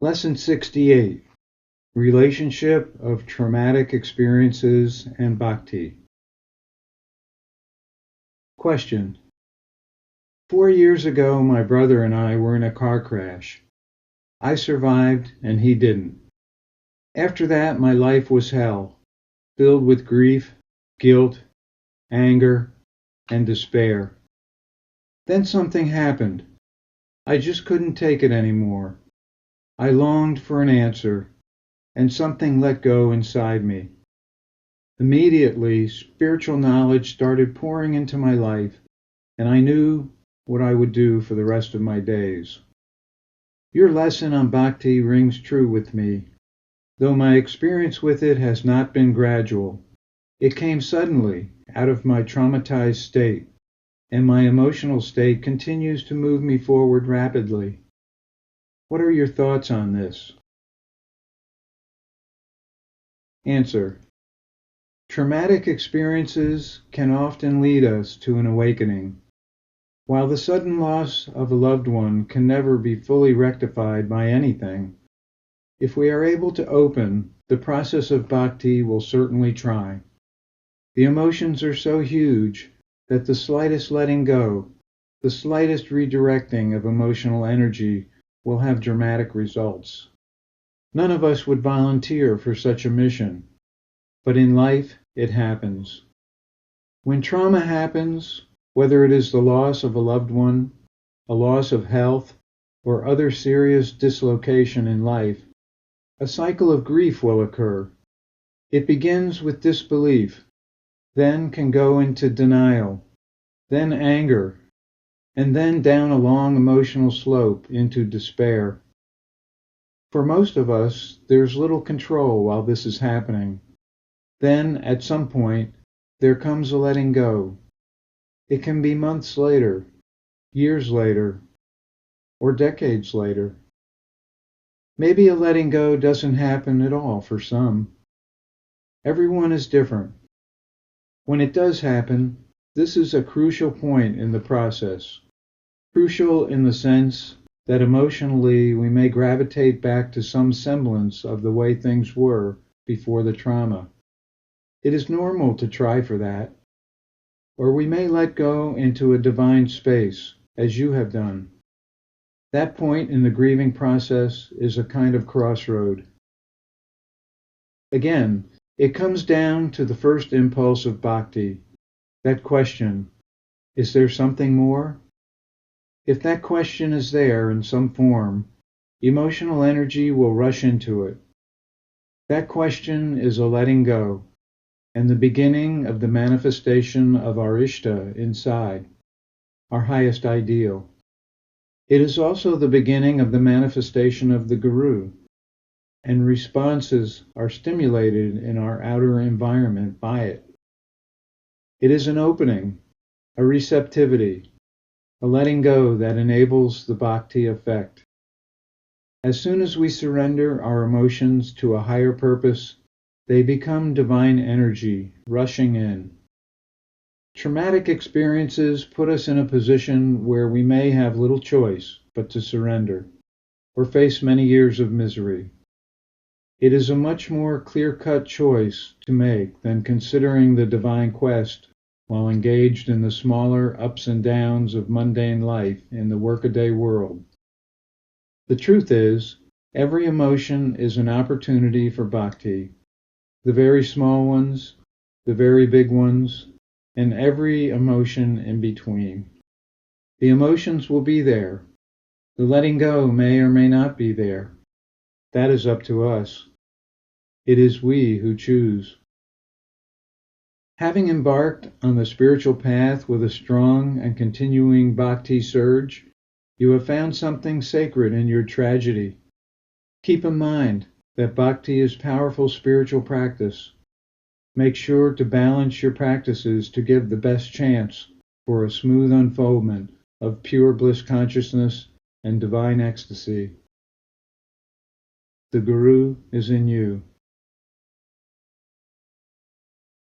Lesson 68. Relationship of Traumatic Experiences and Bhakti. Question. 4 years ago, my brother and I were in a car crash. I survived and he didn't. After that, my life was hell, filled with grief, guilt, anger, and despair. Then something happened. I just couldn't take it anymore. I longed for an answer, and something let go inside me. Immediately, spiritual knowledge started pouring into my life, and I knew what I would do for the rest of my days. Your lesson on Bhakti rings true with me, though my experience with it has not been gradual. It came suddenly out of my traumatized state, and my emotional state continues to move me forward rapidly. What are your thoughts on this? Answer. Traumatic experiences can often lead us to an awakening. While the sudden loss of a loved one can never be fully rectified by anything, if we are able to open, the process of bhakti will certainly try. The emotions are so huge that the slightest letting go, the slightest redirecting of emotional energy will have dramatic results. None of us would volunteer for such a mission, but in life it happens. When trauma happens, whether it is the loss of a loved one, a loss of health, or other serious dislocation in life, a cycle of grief will occur. It begins with disbelief, then can go into denial, then anger, and then down a long emotional slope into despair. For most of us, there's little control while this is happening. Then, at some point, there comes a letting go. It can be months later, years later, or decades later. Maybe a letting go doesn't happen at all for some. Everyone is different. When it does happen, this is a crucial point in the process. Crucial in the sense that emotionally we may gravitate back to some semblance of the way things were before the trauma. It is normal to try for that. Or we may let go into a divine space, as you have done. That point in the grieving process is a kind of crossroad. Again, it comes down to the first impulse of bhakti, that question, is there something more? If that question is there in some form, emotional energy will rush into it. That question is a letting go, and the beginning of the manifestation of our Ishta inside, our highest ideal. It is also the beginning of the manifestation of the Guru, and responses are stimulated in our outer environment by it. It is an opening, a receptivity, a letting go that enables the bhakti effect. As soon as we surrender our emotions to a higher purpose, they become divine energy rushing in. Traumatic experiences put us in a position where we may have little choice but to surrender, or face many years of misery. It is a much more clear-cut choice to make than considering the divine quest while engaged in the smaller ups and downs of mundane life in the workaday world. The truth is, every emotion is an opportunity for bhakti, the very small ones, the very big ones, and every emotion in between. The emotions will be there. The letting go may or may not be there. That is up to us. It is we who choose. Having embarked on the spiritual path with a strong and continuing bhakti surge, you have found something sacred in your tragedy. Keep in mind that bhakti is powerful spiritual practice. Make sure to balance your practices to give the best chance for a smooth unfoldment of pure bliss consciousness and divine ecstasy. The Guru is in you.